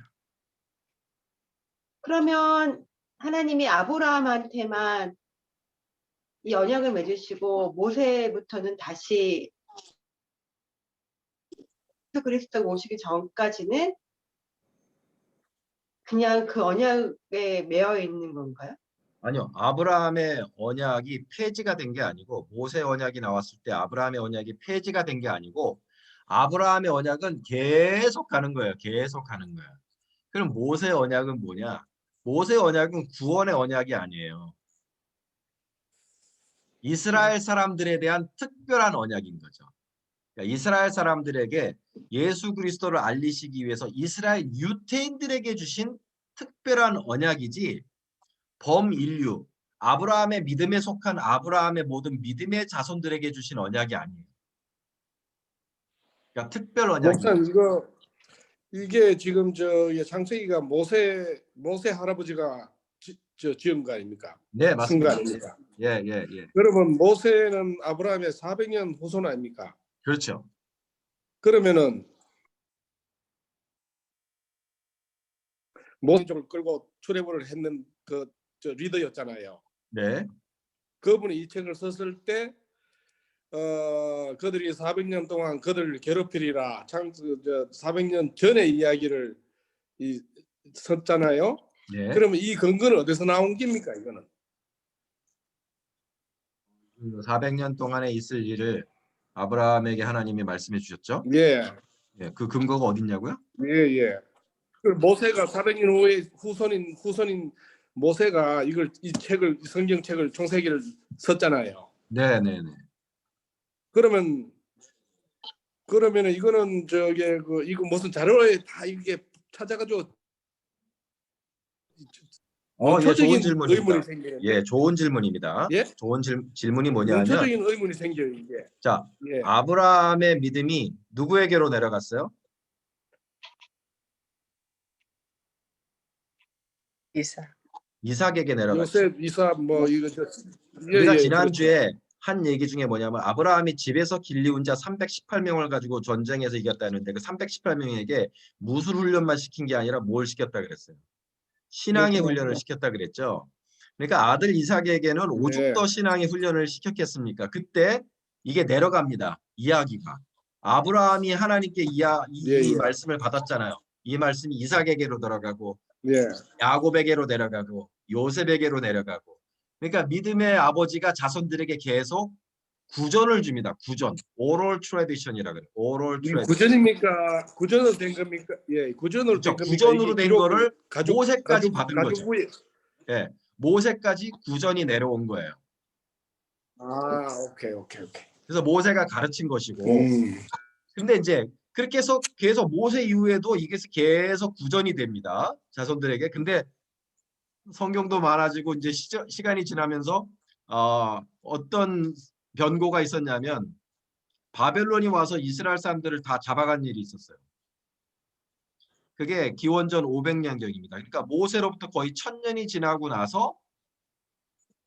그러면 하나님이 아브라함한테만 이 언약을 맺으시고 모세부터는 다시 예수 그리스도가 오시기 전까지는 그냥 그 언약에 매여 있는 건가요? 아니요. 아브라함의 언약이 폐지가 된 게 아니고 모세 언약이 나왔을 때 아브라함의 언약이 폐지가 된 게 아니고 아브라함의 언약은 계속 가는 거예요. 계속 가는 거예요. 그럼 모세 언약은 뭐냐? 모세 언약은 구원의 언약이 아니에요. 이스라엘 사람들에 대한 특별한 언약인 거죠. 그러니까 이스라엘 사람들에게 예수 그리스도를 알리시기 위해서 이스라엘 유태인들에게 주신 특별한 언약이지 범인류, 아브라함의 믿음에 속한 아브라함의 모든 믿음의 자손들에게 주신 언약이 아니에요. 그러니까 특별 언약이에요. 목사님 이게 지금 창세기가 모세 할아버지가 지은 거 아닙니까? 네, 쓴 거 맞습니다. 아닙니까? 예. 그러면 모세는 아브라함의 400년 후손 아닙니까? 그렇죠. 그러면은 모세 쪽을 끌고 출애굽을 했는 리더였잖아요. 네. 그분이 이 책을 썼을 때 그들이 400년 동안 그들을 괴롭히리라 400년 전의 이야기를 썼잖아요. 네. 그러면 이 근거는 어디서 나온 겁니까 이거는? 400년 동안에 있을 일을 아브라함에게 하나님이 말씀해 주셨죠. 예. 예, 그 근거가 어딨냐고요? 예. 그 모세가 400년 후에 후손인 모세가 이 성경책을 창세기를 썼잖아요. 네. 그러면 이거는 이거 무슨 자료에 다 이게 찾아가지고 예, 좋은 원초적인 질문입니다. 의문이 생기는데. 예, 좋은 질문입니다. 예? 좋은 질문이 뭐냐면 원초적인 의문이 생겨요 이게. 자, 예. 아브라함의 믿음이 누구에게로 내려갔어요? 이삭에게 내려갔죠. 요셉, 이삭 우리가 지난주에 한 얘기 중에 뭐냐면 아브라함이 집에서 길리운 자 318명을 가지고 전쟁에서 이겼다는데 그 318명에게 무술 훈련만 시킨 게 아니라 뭘 시켰다 그랬어요? 신앙의 그렇죠. 훈련을 시켰다 그랬죠. 그러니까 아들 이삭에게는 오죽 더 신앙의 훈련을 시켰겠습니까? 그때 이게 내려갑니다. 이야기가. 아브라함이 하나님께 이 말씀을 받았잖아요. 이 말씀이 이삭에게로 들어가고 야곱에게로 내려가고 요셉에게로 내려가고 그러니까 믿음의 아버지가 자손들에게 계속 구전을 줍니다. 구전. 오럴 트래디션이라 그래요. 오럴 트래디션. 구전입니까? 구전으로 된 겁니까? 예, 구전으로 된 겁니까? 구전으로 된 거를 모세까지 받은 거죠. 가족부에. 예. 모세까지 구전이 내려온 거예요. 오케이. 그래서 모세가 가르친 것이고 근데 이제 그렇게 해서 계속 모세 이후에도 이게 계속 구전이 됩니다. 자손들에게. 근데 성경도 많아지고 이제 시간이 지나면서 어떤 변고가 있었냐면 바벨론이 와서 이스라엘 사람들을 다 잡아간 일이 있었어요. 그게 기원전 500년경입니다. 그러니까 모세로부터 거의 1000년이 지나고 나서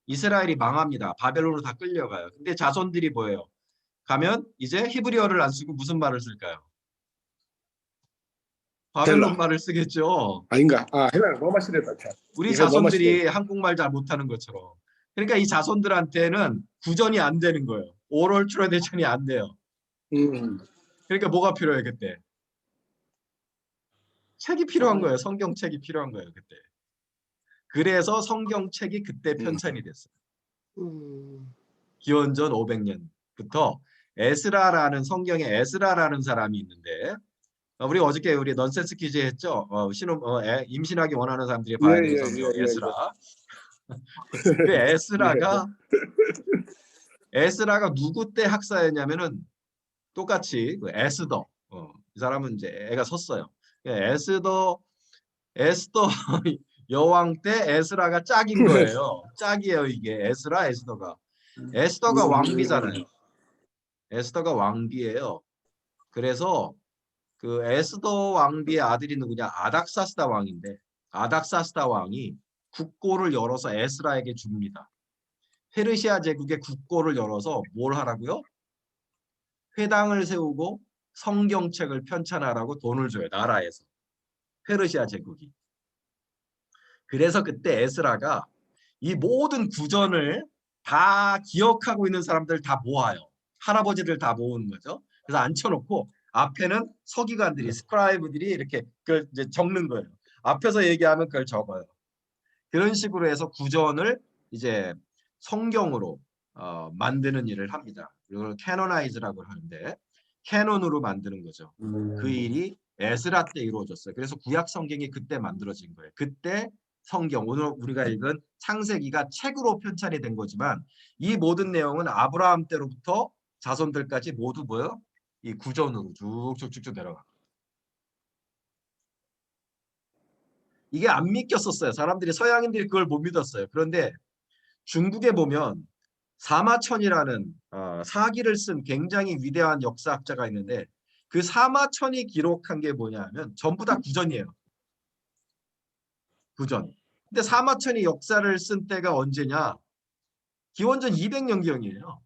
이스라엘이 망합니다. 바벨론으로 다 끌려가요. 근데 자손들이 뭐예요? 가면 이제 히브리어를 안 쓰고 무슨 말을 쓸까요? 바벨론 말을 쓰겠죠. 아닌가? 헬라 너무 싫었다. 우리 자손들이 한국말 잘 못하는 것처럼. 그러니까 이 자손들한테는 구전이 안 되는 거예요. 오럴 트래디션이 안 돼요. 그러니까 뭐가 필요해 그때? 책이 필요한 거예요. 성경책이 필요한 거예요 그때. 그래서 성경책이 그때 편찬이 됐어요. 기원전 500년부터 에스라라는 성경에 에스라라는 사람이 있는데 우리 어저께 우리 넌센스 퀴즈 했죠. 임신하기 원하는 사람들이 봐야 되는 성경 에스라. 그 에스라가 누구 때 학사였냐면은 똑같이 그 에스더. 이 사람은 이제 애가 섰어요. 에스더 여왕 때 에스라가 짝인 거예요. 짝이에요 이게. 에스더가. 에스더가 왕비잖아요. 에스더가 왕비예요. 그래서 그 에스더 왕비의 아들이 누구냐? 아닥사스다 왕인데 아닥사스다 왕이 국고를 열어서 에스라에게 줍니다. 페르시아 제국의 국고를 열어서 뭘 하라고요? 회당을 세우고 성경책을 편찬하라고 돈을 줘요. 나라에서. 페르시아 제국이. 그래서 그때 에스라가 이 모든 구전을 다 기억하고 있는 사람들 다 모아요. 할아버지들 다 모으는 거죠. 그래서 앉혀놓고 앞에는 서기관들이 스크라이브들이 이렇게 그 이제 적는 거예요. 앞에서 얘기하면 그걸 적어요. 그런 식으로 해서 구전을 이제 성경으로 만드는 일을 합니다. 이걸 캐노나이즈라고 하는데 캐논으로 만드는 거죠. 그 일이 에스라 때 이루어졌어요. 그래서 구약 성경이 그때 만들어진 거예요. 그때 성경, 오늘 우리가 읽은 창세기가 책으로 편찬이 된 거지만 이 모든 내용은 아브라함 때로부터 자손들까지 모두 뭐예요? 이 구전으로 쭉쭉쭉쭉 내려가. 이게 안 믿겼었어요. 사람들이 서양인들이 그걸 못 믿었어요. 그런데 중국에 보면 사마천이라는 사기를 쓴 굉장히 위대한 역사학자가 있는데 그 사마천이 기록한 게 뭐냐면 전부 다 구전이에요. 구전. 근데 사마천이 역사를 쓴 때가 언제냐? 기원전 200년경이에요.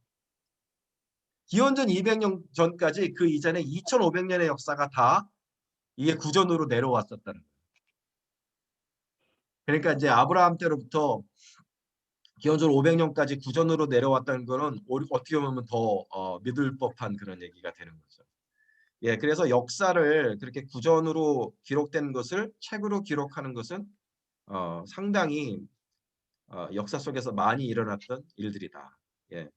기원전 200년 전까지 그 이전에 2500년의 역사가 다 이게 구전으로 내려왔었다는 거예요. 그러니까 이제 아브라함 때로부터 기원전 500년까지 구전으로 내려왔다는 거는 어떻게 보면 더 믿을 법한 그런 얘기가 되는 거죠. 예, 그래서 역사를 그렇게 구전으로 기록된 것을 책으로 기록하는 것은 상당히 역사 속에서 많이 일어났던 일들이다. 예.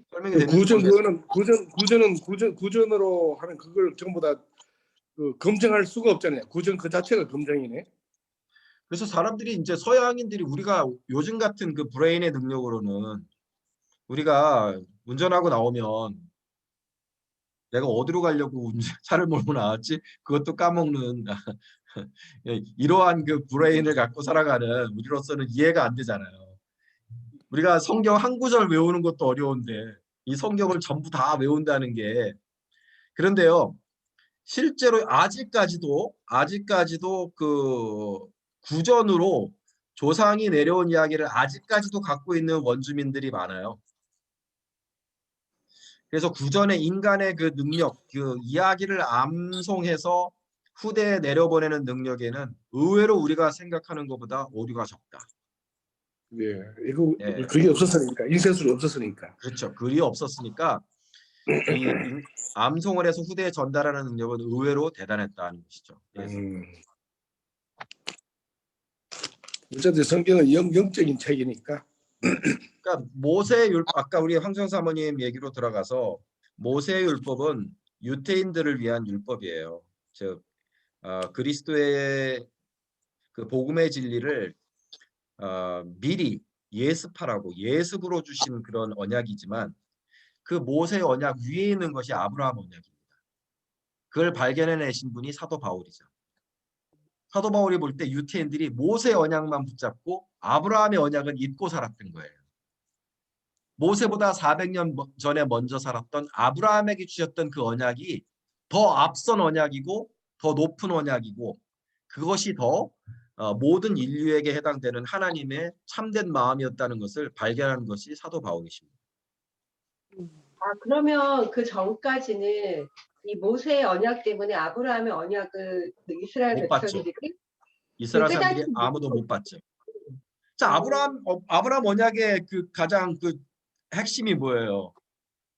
설명이 됐는지 구전 모르겠어요. 그거는 구전으로 하면 그걸 전부 다 그 검증할 수가 없잖아요. 구전 그 자체가 검증이네. 그래서 사람들이 이제 서양인들이 우리가 요즘 같은 그 브레인의 능력으로는 우리가 운전하고 나오면 내가 어디로 가려고 차를 몰고 나왔지? 그것도 까먹는 이러한 그 브레인을 갖고 살아가는 우리로서는 이해가 안 되잖아요. 우리가 성경 한 구절 외우는 것도 어려운데 이 성경을 전부 다 외운다는 게 그런데요. 실제로 아직까지도 그 구전으로 조상이 내려온 이야기를 아직까지도 갖고 있는 원주민들이 많아요. 그래서 구전의 인간의 그 능력, 그 이야기를 암송해서 후대에 내려보내는 능력에는 의외로 우리가 생각하는 것보다 오류가 적다. 예, 이거 예. 그게 없었으니까 인쇄술이 없었으니까. 그렇죠. 글이 없었으니까 이 암송을 해서 후대에 전달하는 능력은 의외로 대단했다는 것이죠. 예. 어쨌든 성경은 영적인 책이니까. 그러니까 모세율 아까 우리 황정 사모님 얘기로 들어가서 모세율법은 유태인들을 위한 율법이에요. 즉 그리스도의 그 복음의 진리를 미리 예습하라고 예습으로 주신 그런 언약이지만 그 모세 언약 위에 있는 것이 아브라함 언약입니다. 그걸 발견해내신 분이 사도 바울이죠. 사도 바울이 볼 때 유태인들이 모세 언약만 붙잡고 아브라함의 언약은 잊고 살았던 거예요. 모세보다 400년 전에 먼저 살았던 아브라함에게 주셨던 그 언약이 더 앞선 언약이고 더 높은 언약이고 그것이 더 모든 인류에게 해당되는 하나님의 참된 마음이었다는 것을 발견하는 것이 사도 바울이십니다. 그러면 그 전까지는 이 모세의 언약 때문에 아브라함의 언약을 이스라엘 못 봤죠. 백성들이 이스라엘 사람들이 깨닫지 아무도 못하고 못 봤죠. 자, 아브라함 언약의 그 가장 그 핵심이 뭐예요?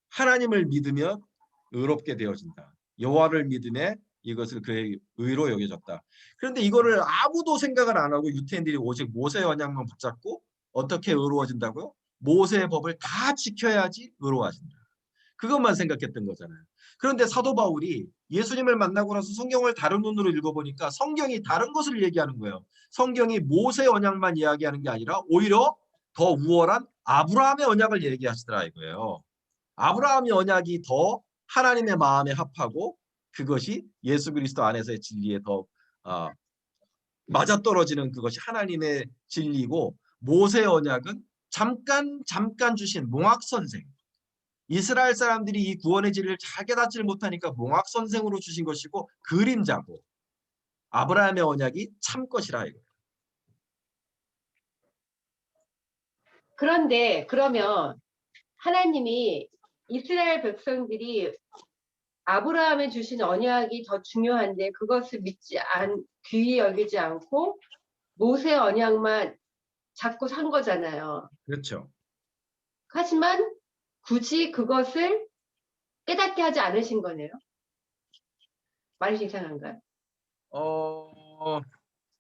하나님을 믿으며 의롭게 되어진다. 여호와를 믿음에 이것을 그의 의로 여겨졌다. 그런데 이거를 아무도 생각을 안 하고 유태인들이 오직 모세 언약만 붙잡고 어떻게 의로워진다고요? 모세의 법을 다 지켜야지 의로워진다. 그것만 생각했던 거잖아요. 그런데 사도 바울이 예수님을 만나고 나서 성경을 다른 눈으로 읽어보니까 성경이 다른 것을 얘기하는 거예요. 성경이 모세 언약만 이야기하는 게 아니라 오히려 더 우월한 아브라함의 언약을 얘기하시더라 이거예요. 아브라함의 언약이 더 하나님의 마음에 합하고 그것이 예수 그리스도 안에서의 진리에 더 맞아떨어지는 그것이 하나님의 진리고, 모세 언약은 잠깐 주신 몽학 선생. 이스라엘 사람들이 이 구원의 진리를 잘 깨닫지를 못하니까 몽학 선생으로 주신 것이고 그림자고, 아브라함의 언약이 참 것이라 이거. 그런데 그러면 하나님이 이스라엘 백성들이 아브라함에 주신 언약이 더 중요한데 그것을 귀히 여기지 않고 모세 언약만 잡고 산 거잖아요. 그렇죠. 하지만 굳이 그것을 깨닫게 하지 않으신 거네요. 말이 이상한가요?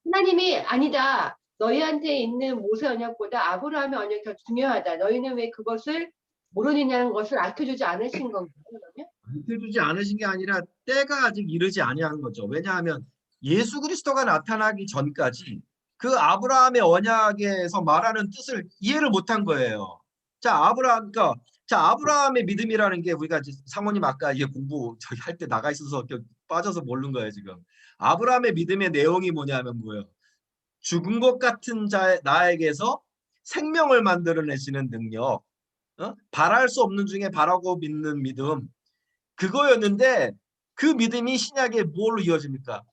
하나님이 아니다. 너희한테 있는 모세 언약보다 아브라함의 언약이 더 중요하다. 너희는 왜 그것을 모르느냐는 것을 알려주지 않으신 건가요? 그러면? 알려주지 않으신 게 아니라 때가 아직 이르지 아니한 거죠. 왜냐하면 예수 그리스도가 나타나기 전까지 그 아브라함의 언약에서 말하는 뜻을 이해를 못한 거예요. 그러니까 아브라함의 믿음이라는 게, 우리가 사모님 아까 이게 공부 저희 할 때 나가 있어서 빠져서 모르는 거예요 지금. 아브라함의 믿음의 내용이 뭐냐면 뭐예요? 죽은 것 같은 나에게서 생명을 만들어내시는 능력, 바랄 수 없는 중에 바라고 믿는 믿음, 그거였는데 그 믿음이 신약에 뭘로 이어집니까?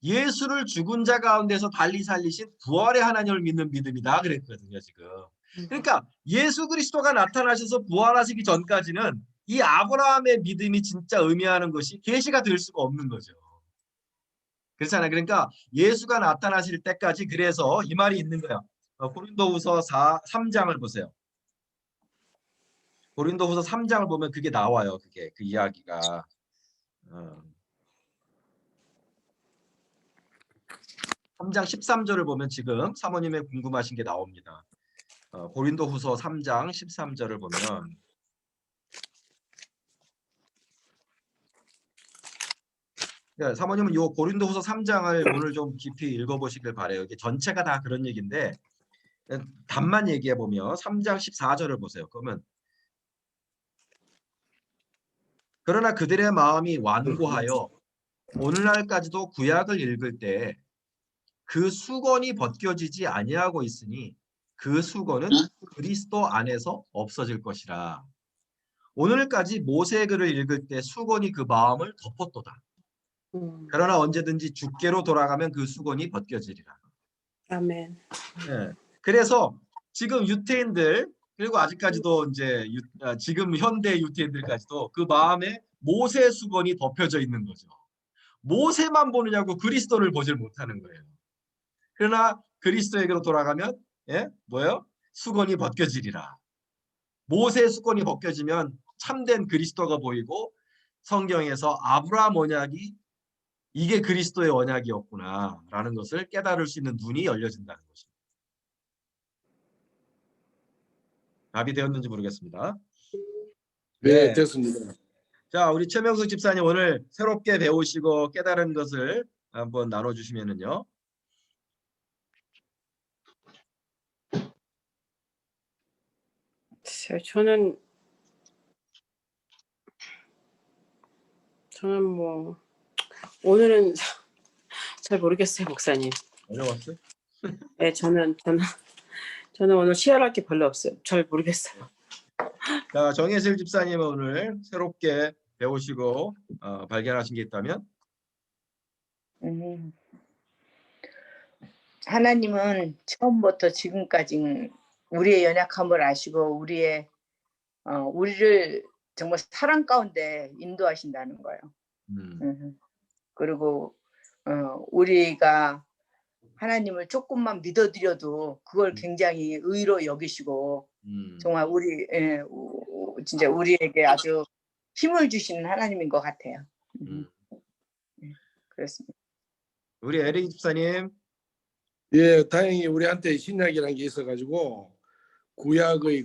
예수를 죽은 자 가운데서 달리 살리신 부활의 하나님을 믿는 믿음이다 그랬거든요 지금. 그러니까 예수 그리스도가 나타나셔서 부활하시기 전까지는 이 아브라함의 믿음이 진짜 의미하는 것이 계시가 될 수가 없는 거죠. 그렇잖아요. 그러니까 예수가 나타나실 때까지, 그래서 이 말이 있는 거야. 고린도후서 3장을 보세요. 고린도후서 3장을 보면 그게 나와요. 그게 그 이야기가. 3장 13절을 보면 지금 사모님의 궁금하신 게 나옵니다. 고린도후서 3장 13절을 보면 사모님은 요 고린도후서 3장을 오늘 좀 깊이 읽어보시길 바래요. 이게 전체가 다 그런 얘기인데 답만 얘기해 보면 3장 14절을 보세요. 그러면 그러나 그들의 마음이 완고하여 오늘날까지도 구약을 읽을 때 그 수건이 벗겨지지 아니하고 있으니 그 수건은 그리스도 안에서 없어질 것이라. 오늘까지 모세의 글을 읽을 때 수건이 그 마음을 덮었도다. 그러나 언제든지 주께로 돌아가면 그 수건이 벗겨지리라. 아멘. 네. 그래서 지금 유태인들, 그리고 아직까지도 이제 지금 현대 유태인들까지도 그 마음에 모세 수건이 덮여져 있는 거죠. 모세만 보느냐고 그리스도를 보질 못하는 거예요. 그러나 그리스도에게로 돌아가면 뭐예요? 수건이 벗겨지리라. 모세의 수건이 벗겨지면 참된 그리스도가 보이고 성경에서 아브라함 언약이 이게 그리스도의 언약이었구나라는 것을 깨달을 수 있는 눈이 열려진다는 것입니다. 답이 되었는지 모르겠습니다. 네, 됐습니다. 자, 우리 최명숙 집사님 오늘 새롭게 배우시고 깨달은 것을 한번 나눠주시면은요. 저는 뭐 오늘은 잘 모르겠어요, 목사님. 어려웠어요? 네, 저는 오늘 시할할 게 별로 없어요. 잘 모르겠어요. 자, 정혜슬 집사님은 오늘 새롭게 배우시고 발견하신 게 있다면? 하나님은 처음부터 지금까지 우리의 연약함을 아시고 우리를 정말 사랑 가운데 인도하신다는 거예요. 그리고 우리가 하나님을 조금만 믿어드려도 그걸 굉장히 의로 여기시고 정말 진짜 우리에게 아주 힘을 주시는 하나님인 것 같아요. 그렇습니다. 우리 에릭 집사님. 예, 다행히 우리한테 신약이라는 게 있어가지고 구약의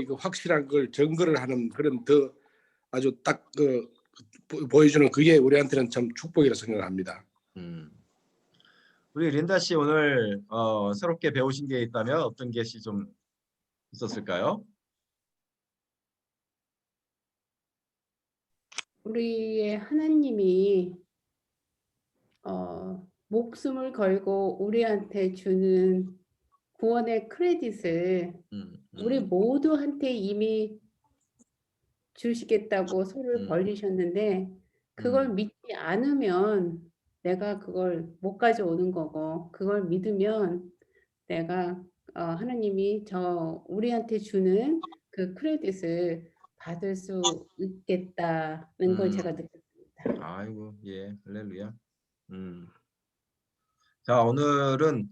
그 확실한 걸 증거를 하는 그런 더 아주 딱 보여주는 그게 우리한테는 참 축복이라 생각합니다. 우리 린다 씨 오늘 새롭게 배우신 게 있다면 어떤 것이 좀 있었을까요? 우리의 하나님이 목숨을 걸고 우리한테 주는 구원의 크레딧을 우리 모두한테 이미 주시겠다고 손을 벌리셨는데 그걸 믿지 않으면 내가 그걸 못 가져오는 거고 그걸 믿으면 내가 하나님이 우리한테 주는 그 크레딧을 받을 수 있겠다는 걸 제가 느꼈습니다. 아이고, 예, 할렐루야. 자, 오늘은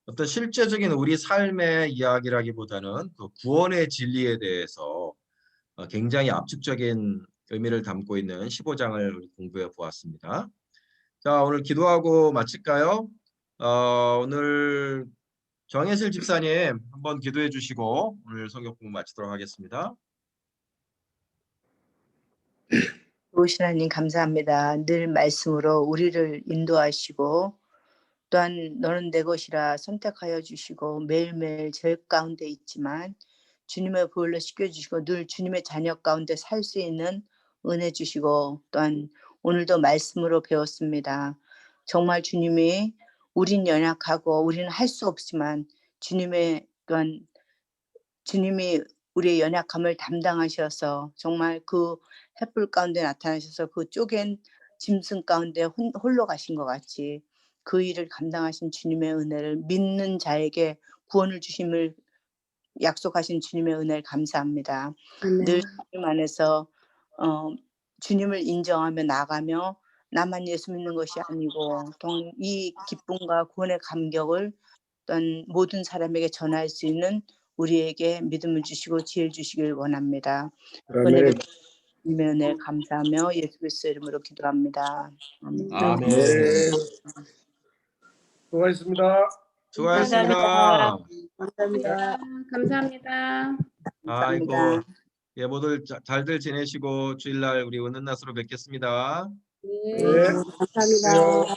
어떤 실제적인 우리 삶의 이야기라기보다는 그 구원의 진리에 대해서 굉장히 압축적인 의미를 담고 있는 15장을 우리 공부해 보았습니다. 자, 오늘 기도하고 마칠까요? 오늘 정혜슬 집사님 한번 기도해 주시고 오늘 성경 공부 마치도록 하겠습니다. 좋으신 하나님 감사합니다. 늘 말씀으로 우리를 인도하시고 또한 너는 내 것이라 선택하여 주시고 매일매일 제 가운데 있지만 주님의 보혈로 씻겨주시고 늘 주님의 자녀 가운데 살 수 있는 은혜 주시고 또한 오늘도 말씀으로 배웠습니다. 정말 주님이 우린 연약하고 우리는 할 수 없지만 주님이 우리의 연약함을 담당하셔서 정말 그 횃불 가운데 나타나셔서 그 쪼갠 짐승 가운데 홀로 가신 것 같이 그 일을 감당하신 주님의 은혜를 믿는 자에게 구원을 주심을 약속하신 주님의 은혜를 감사합니다. 늘 주님 안에서 주님을 인정하며 나가며 나만 예수 믿는 것이 아니고 또한 이 기쁨과 구원의 감격을 또한 모든 사람에게 전할 수 있는 우리에게 믿음을 주시고 지혜를 주시길 원합니다. 아멘. 주님의 은혜를 감사하며 예수 그리스도 이름으로 기도합니다. 아멘. 아멘. 네. 수고하셨습니다. 수고하셨습니다. 감사합니다. 감사합니다. 아이고, 감사합니다. 예, 모두 잘들 지내시고 주일날 우리 웃는 낯으로 뵙겠습니다. 네. 네. 감사합니다.